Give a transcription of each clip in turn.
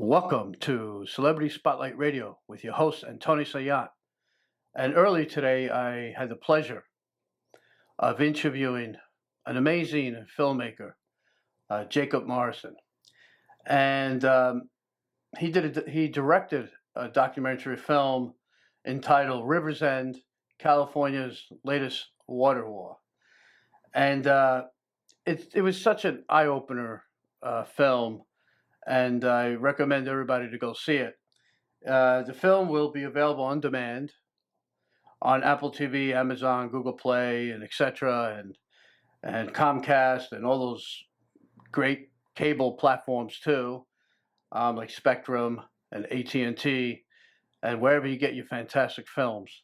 Welcome to Celebrity Spotlight Radio with your host, Antonio Saillant. And early today, I had the pleasure of interviewing an amazing filmmaker, Jacob Morrison. And he directed a documentary film entitled River's End, California's Latest Water War. And it was such an eye-opener film, and I recommend everybody to go see it. The film will be available on demand on Apple TV, Amazon, Google Play, and etc. and Comcast and all those great cable platforms too, like Spectrum and AT&T, and wherever you get your fantastic films.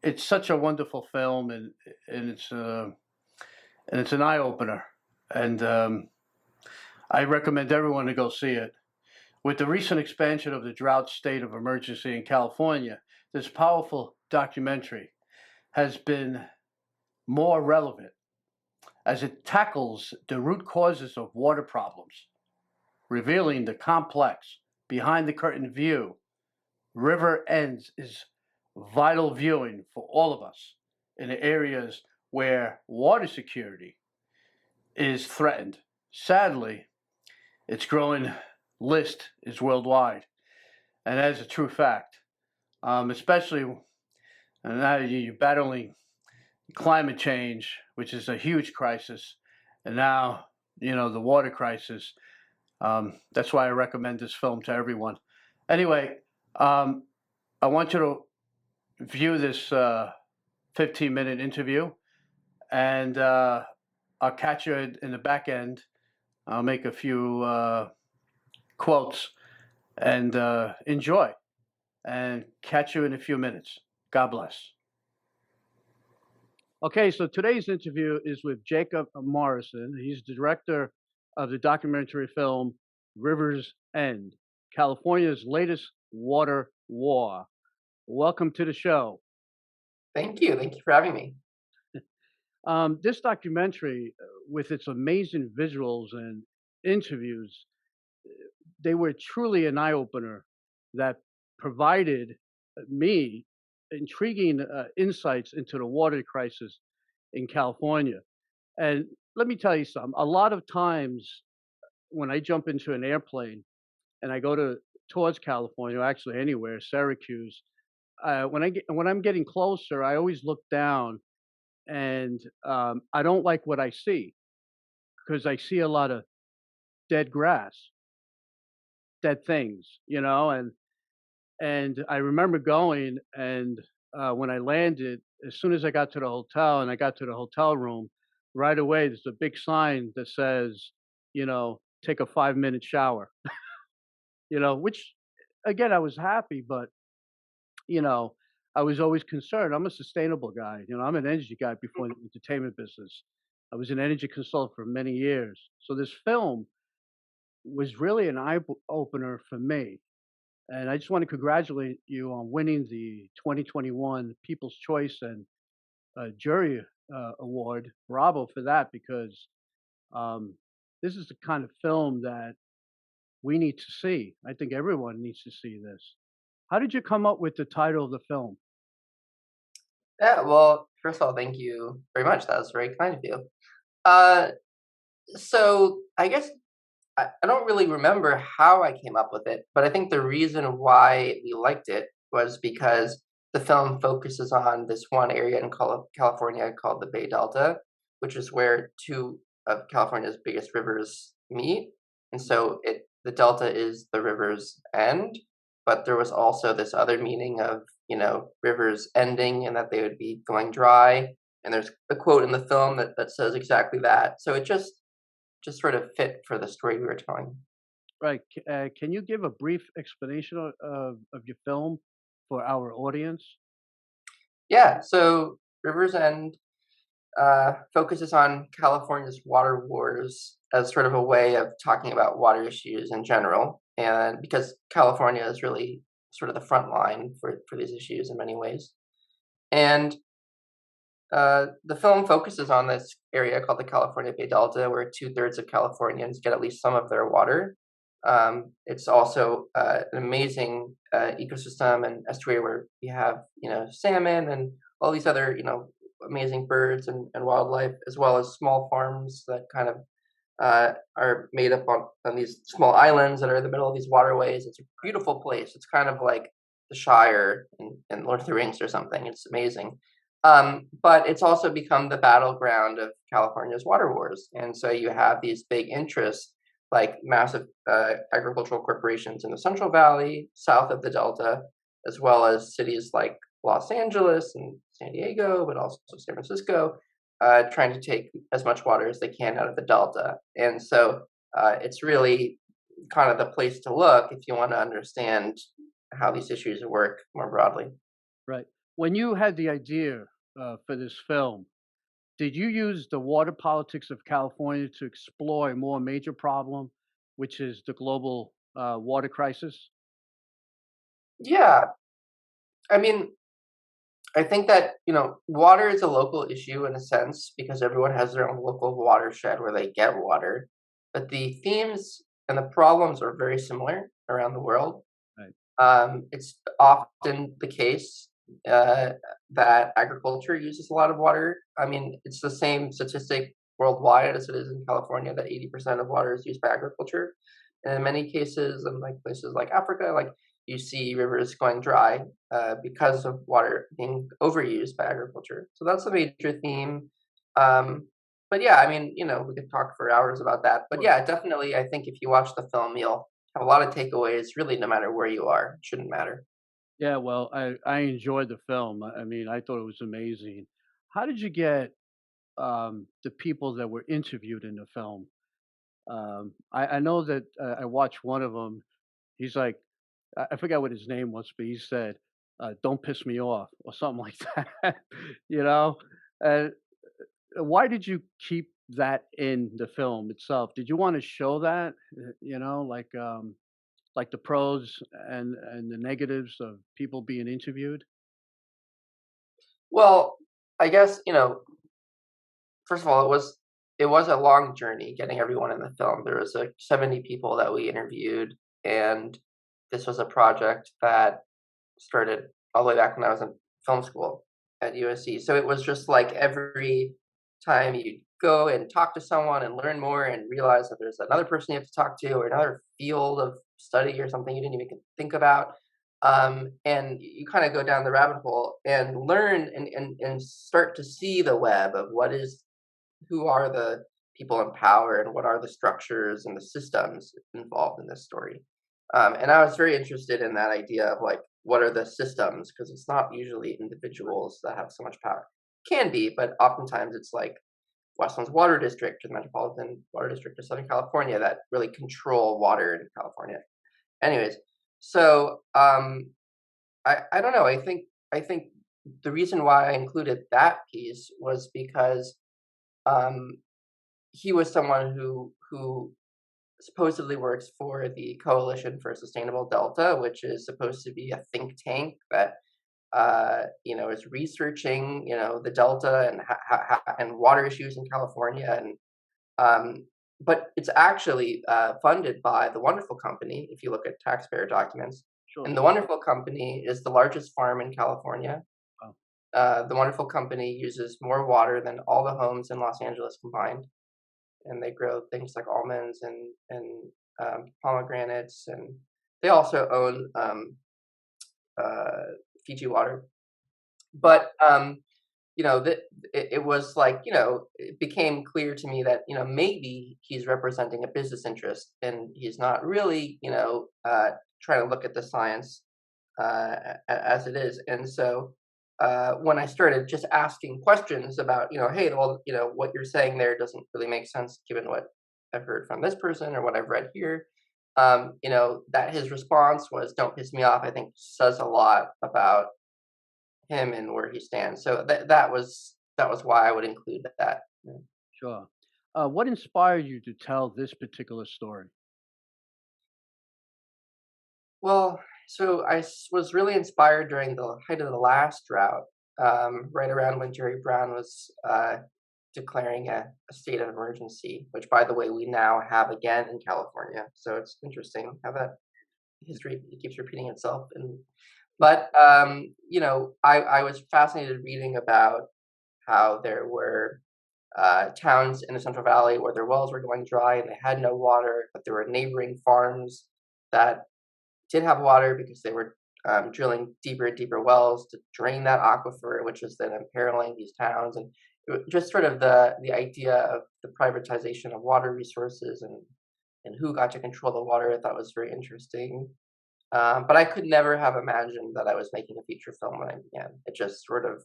It's such a wonderful film, and it's an eye opener, and I recommend everyone to go see it. With the recent expansion of the drought state of emergency in California, this powerful documentary has been more relevant as it tackles the root causes of water problems, revealing the complex, behind the curtain view. River Ends is vital viewing for all of us in the areas where water security is threatened. Sadly, its growing list is worldwide, and that is a true fact. Especially now you're battling climate change, which is a huge crisis, and now the water crisis. That's why I recommend this film to everyone. Anyway, I want you to view this 15-minute interview, and I'll catch you in the back end. I'll make a few quotes and enjoy, and catch you in a few minutes. God bless. Okay, so today's interview is with Jacob Morrison. He's the director of the documentary film River's End, California's latest water war. Welcome to the show. Thank you. Thank you for having me. This documentary, with its amazing visuals and interviews, they were truly an eye-opener that provided me intriguing insights into the water crisis in California. And let me tell you something. A lot of times when I jump into an airplane and I go towards California, or actually anywhere, Syracuse, when I'm getting closer, I always look down, and I don't like what I see, because I see a lot of dead grass, dead things, and I remember going, and when I landed, as soon as I got to the hotel and I got to the hotel room, right away there's a big sign that says, take a 5-minute shower. Which, again, I was happy, but I was always concerned. I'm a sustainable guy. I'm an energy guy before the entertainment business. I was an energy consultant for many years. So this film was really an eye opener for me. And I just want to congratulate you on winning the 2021 People's Choice and Jury Award. Bravo for that, because this is the kind of film that we need to see. I think everyone needs to see this. How did you come up with the title of the film? Yeah, well, first of all, thank you very much. That was very kind of you. Uh, so I guess I don't really remember how I came up with it, but I think the reason why we liked it was because the film focuses on this one area in California called the Bay Delta, which is where two of California's biggest rivers meet. And so the delta is the river's end, but there was also this other meaning of, rivers ending and that they would be going dry. And there's a quote in the film that says exactly that. So it just sort of fit for the story we were telling. Right. Can you give a brief explanation of your film for our audience? Yeah, so River's End focuses on California's water wars as sort of a way of talking about water issues in general. And because California is really sort of the front line for these issues in many ways. And the film focuses on this area called the California Bay Delta, where 2/3 of Californians get at least some of their water. It's also an amazing ecosystem and estuary where you have, salmon and all these other, amazing birds and wildlife, as well as small farms that kind of are made up on these small islands that are in the middle of these waterways. It's a beautiful place. It's kind of like the Shire in Lord of the Rings or something. It's amazing. But it's also become the battleground of California's water wars. And so you have these big interests like massive agricultural corporations in the Central Valley, south of the Delta, as well as cities like Los Angeles and San Diego, but also San Francisco, trying to take as much water as they can out of the delta. And so it's really kind of the place to look if you want to understand how these issues work more broadly. Right. When you had the idea for this film, did you use the water politics of California to explore a more major problem, which is the global water crisis? Yeah, I mean, I think that water is a local issue in a sense because everyone has their own local watershed where they get water, but the themes and the problems are very similar around the world. Right. It's often the case uh, that agriculture uses a lot of water. I mean, it's the same statistic worldwide as it is in California that 80% of water is used by agriculture. And in many cases, in like places like Africa, like you see rivers going dry because of water being overused by agriculture. So that's a major theme. Um, but yeah, I mean, we could talk for hours about that. But Sure. yeah, definitely, I think if you watch the film, you'll have a lot of takeaways, really, no matter where you are. It shouldn't matter. Yeah, well, I enjoyed the film. I mean, I thought it was amazing. How did you get the people that were interviewed in the film? I know that I watched one of them. He's like, I forgot what his name was, but he said, "Don't piss me off" or something like that. you know, uh, why did you keep that in the film itself? Did you want to show that? Like the pros and the negatives of people being interviewed. Well, I guess first of all, it was a long journey getting everyone in the film. There was like 70 people that we interviewed, and this was a project that started all the way back when I was in film school at USC. So it was just like every time you go and talk to someone and learn more and realize that there's another person you have to talk to or another field of study or something you didn't even think about. And you kind of go down the rabbit hole and learn and start to see the web of who are the people in power and what are the structures and the systems involved in this story. And I was very interested in that idea of like, what are the systems? Because it's not usually individuals that have so much power. Can be, but oftentimes it's like Westland's Water District or the Metropolitan Water District of Southern California that really control water in California. Anyways, so I don't know. I think the reason why I included that piece was because um, he was someone who supposedly works for the Coalition for Sustainable Delta, which is supposed to be a think tank that is researching the delta and and water issues in California, and um, but it's actually funded by the Wonderful Company. If you look at taxpayer documents, Sure. and the Wonderful Company is the largest farm in California. Wow. The Wonderful Company uses more water than all the homes in Los Angeles combined, and they grow things like almonds and pomegranates, and they also own uh, Fiji water. But that it was like it became clear to me that maybe he's representing a business interest, and he's not really trying to look at the science as it is. And so when I started just asking questions about, hey, well, what you're saying there doesn't really make sense given what I've heard from this person or what I've read here, that his response was, "Don't piss me off," I think says a lot about him and where he stands. So that was why I would include that. Yeah. Sure. What inspired you to tell this particular story? Well, so was really inspired during the height of the last drought, right around when Jerry Brown was declaring a state of emergency, which, by the way, we now have again in California. So it's interesting how that history it keeps repeating itself. And but I was fascinated reading about how there were towns in the Central Valley where their wells were going dry and they had no water, but there were neighboring farms that did have water because they were drilling deeper and deeper wells to drain that aquifer, which was then imperiling these towns. And just sort of the idea of the privatization of water resources and who got to control the water, I thought was very interesting. But I could never have imagined that I was making a feature film when I began. It just sort of,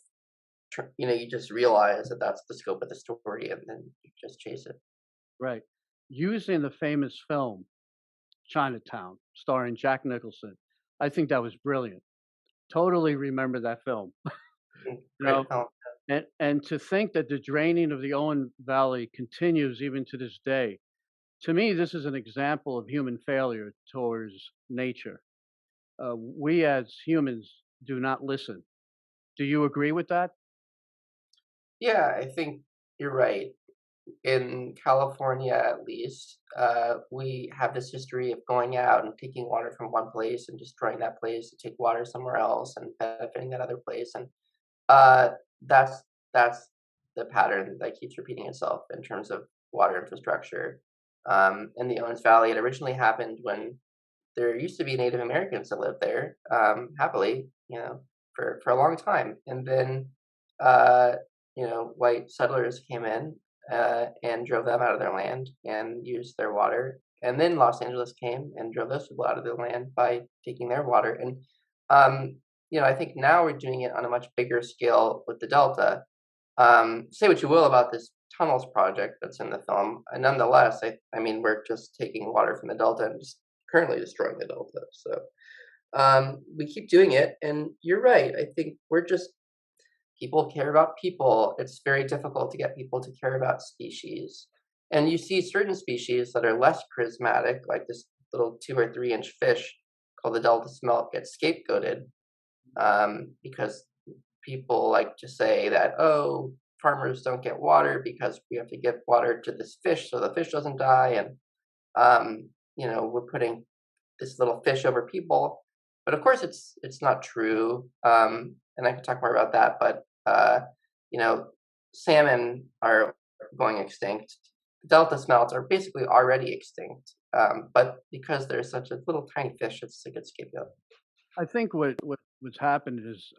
you just realize that that's the scope of the story, and then you just chase it. Right. Using the famous film Chinatown, starring Jack Nicholson, I think that was brilliant. Totally remember that film. You Great know, film. and to think that the draining of the Owen Valley continues even to this day, to me, this is an example of human failure towards nature. We as humans do not listen. Do you agree with that? Yeah, I think you're right. In California, at least, we have this history of going out and taking water from one place and destroying that place to take water somewhere else and benefiting that other place. And uh, that's that's the pattern that keeps repeating itself in terms of water infrastructure. In the Owens Valley, it originally happened when there used to be Native Americans that lived there happily, for a long time, and then uh, white settlers came in and drove them out of their land and used their water, and then Los Angeles came and drove those people out of their land by taking their water, and I think now we're doing it on a much bigger scale with the Delta. Say what you will about this tunnels project that's in the film, and nonetheless, I mean, we're just taking water from the Delta and just currently destroying the Delta. So we keep doing it, and you're right. I think we're just people care about people. It's very difficult to get people to care about species, and you see certain species that are less charismatic, like this little 2 or 3 inch fish called the Delta smelt, get scapegoated because people like to say that, oh, farmers don't get water because we have to give water to this fish so the fish doesn't die, and we're putting this little fish over people. But of course, it's not true, and I can talk more about that. But you know, salmon are going extinct. Delta smelts are basically already extinct, but because they're such a little tiny fish, it's a good scapegoat. I think what's happened is,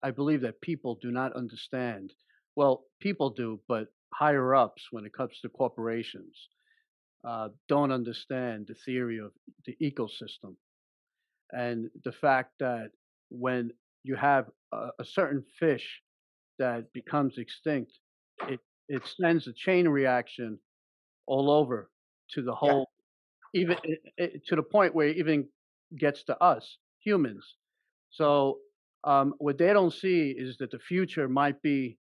I believe that people do not understand. Well, people do, but higher ups, when it comes to corporations, don't understand the theory of the ecosystem and the fact that when you have a certain fish that becomes extinct, it it sends a chain reaction all over to the Yeah, whole, even to the point where it even gets to us humans. So what they don't see is that the future might be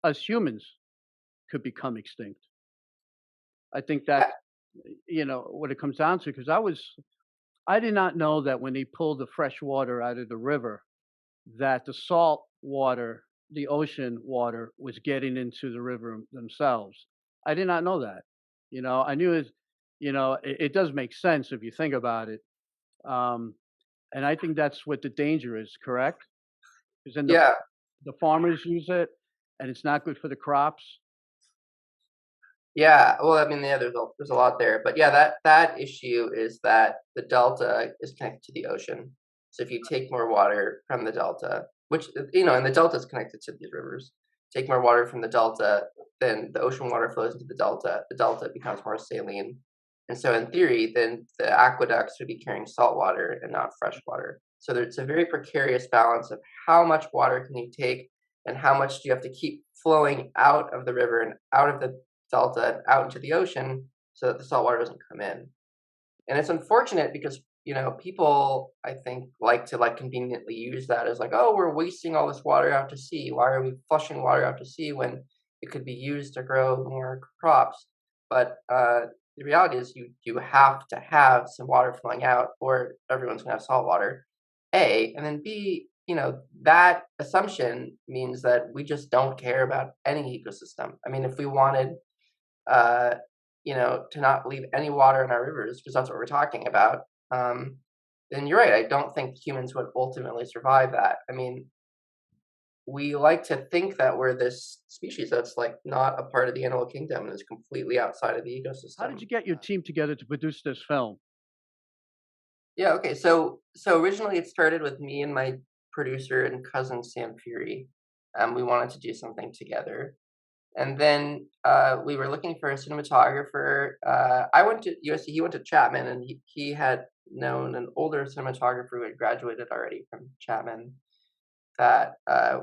us humans could become extinct. I think yeah, that's what it comes down to. Because I did not know that when they pulled the fresh water out of the river, that the salt water, the ocean water, was getting into the river themselves. I did not know that. I knew it. It does make sense if you think about it. Um, and I think that's what the danger is. Correct? Because then yeah. the farmers use it, and it's not good for the crops. Yeah, well, I mean, yeah, there's a lot there, but yeah, that issue is that the delta is connected to the ocean. So if you take more water from the delta, which and the delta is connected to these rivers, take more water from the delta, then the ocean water flows into the delta. The delta becomes more saline, and so in theory, then the aqueducts would be carrying salt water and not fresh water. So there's a very precarious balance of how much water can you take and how much do you have to keep flowing out of the river and out of the delta and out into the ocean so that the salt water doesn't come in. And it's unfortunate because people I think like to conveniently use that as like, oh, we're wasting all this water out to sea. Why are we flushing water out to sea when it could be used to grow more crops? But the reality is you have to have some water flowing out, or everyone's gonna have salt water. A, and then B, that assumption means that we just don't care about any ecosystem. I mean, if we wanted, uh, to not leave any water in our rivers, because that's what we're talking about, um, then you're right. I don't think humans would ultimately survive that. I mean, we like to think that we're this species that's like not a part of the animal kingdom and is completely outside of the How did ecosystem. you get your team together to produce this film? Yeah, okay. So originally it started with me and my producer and cousin Sam Fury. We wanted to do something together. And then we were looking for a cinematographer. I went to USC, he went to Chapman, and he had known an older cinematographer who had graduated already from Chapman that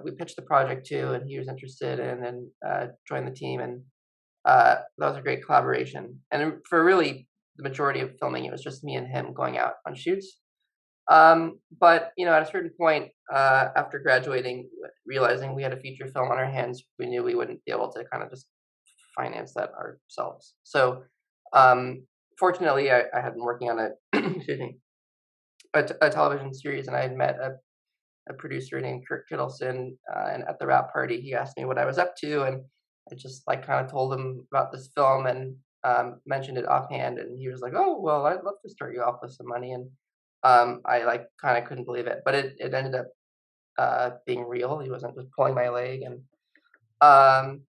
we pitched the project to, and he was interested in and joined the team. And that was a great collaboration. And for really the majority of filming, it was just me and him going out on shoots. But at a certain point, after graduating, realizing we had a feature film on our hands, we knew we wouldn't be able to kind of just finance that ourselves. So, um, fortunately, I had been working on a excuse me, a television series, and I had met a producer named Kurt Kittleson, and at the wrap party, he asked me what I was up to, and I just like kind of told him about this film and mentioned it offhand, and he was like, "Oh, well, I'd love to start you off with some money," and I like kind of couldn't believe it, but it ended up being real. He wasn't just pulling my leg, and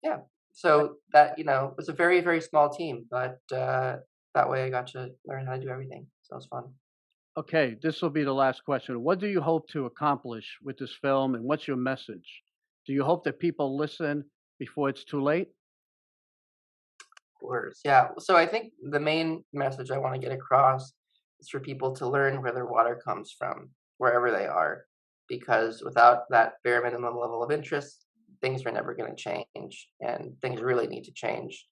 yeah. So that was a very very small team, but that way I got to learn how to do everything. So it was fun. Okay, this will be the last question. What do you hope to accomplish with this film, and what's your message? Do you hope that people listen before it's too late? Course, yeah. So I think the main message I want to get across is for people to learn where their water comes from, wherever they are, because without that bare minimum level of interest, things are never going to change, and things really need to change.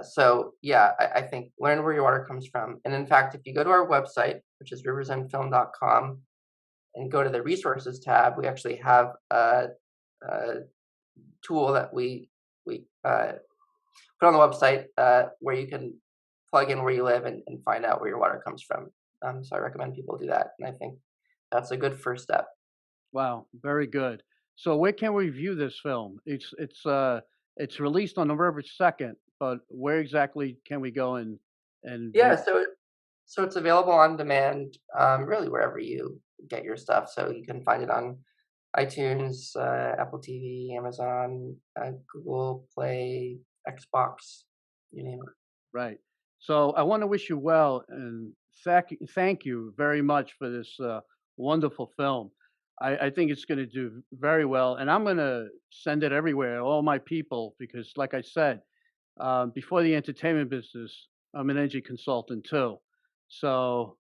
So yeah, I think learn where your water comes from, and in fact, if you go to our website, which is riversendfilm.com, and go to the resources tab, we actually have a tool that we put on the website where you can plug in where you live and find out where your water comes from. So I recommend people do that, and I think that's a good first step. Wow, very good. So where can we view this film? It's released on November 2nd, but where exactly can we go and view? Yeah, so it's available on demand, really wherever you get your stuff. So you can find it on iTunes, Apple TV, Amazon, Google Play, Xbox, you name it. Right. So I want to wish you well and thank you very much for this wonderful film. I think it's going to do very well, and I'm going to send it everywhere, all my people, because like I said, before the entertainment business, I'm an energy consultant too. So,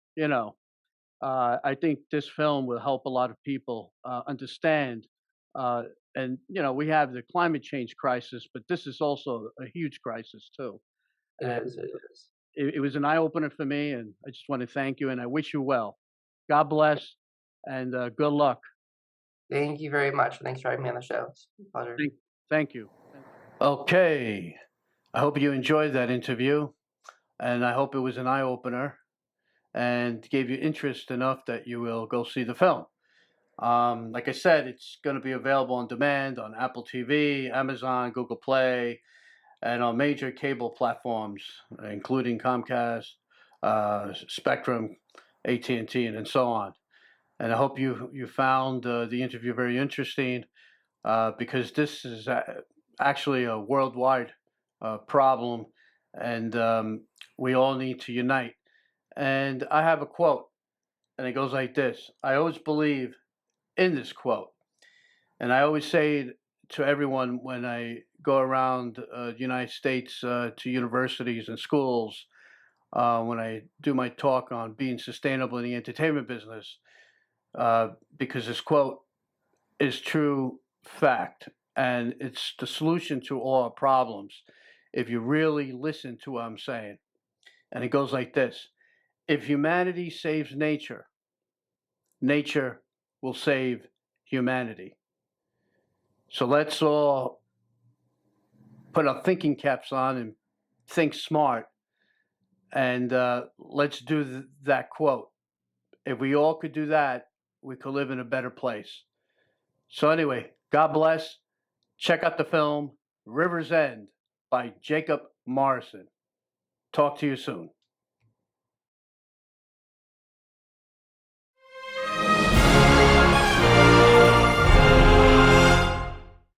I think this film will help a lot of people understand. Uh, and, we have the climate change crisis, but this is also a huge crisis too. It is. It is. It was an eye opener for me, and I just want to thank you, and I wish you well. God bless, and good luck. Thank you very much. Thanks for having me on the show. It's a pleasure. Thank, thank you. Okay. I hope you enjoyed that interview, and I hope it was an eye opener and gave you interest enough that you will go see the film. Like I said, it's going to be available on demand on Apple TV, Amazon, Google Play, and on major cable platforms, including Comcast, Spectrum, AT&T, and so on. And I hope you found the interview very interesting because this is actually a worldwide problem, and we all need to unite. And I have a quote, and it goes like this: I always believe in this quote, and I always say it to everyone when I go around the United States to universities and schools when I do my talk on being sustainable in the entertainment business, because this quote is true fact, and it's the solution to all our problems if you really listen to what I'm saying. And it goes like this: if humanity saves nature, nature will save humanity. So let's all put our thinking caps on and think smart, and let's do that quote. If we all could do that, we could live in a better place. So anyway, God bless. Check out the film River's End by Jacob Morrison. Talk to you soon.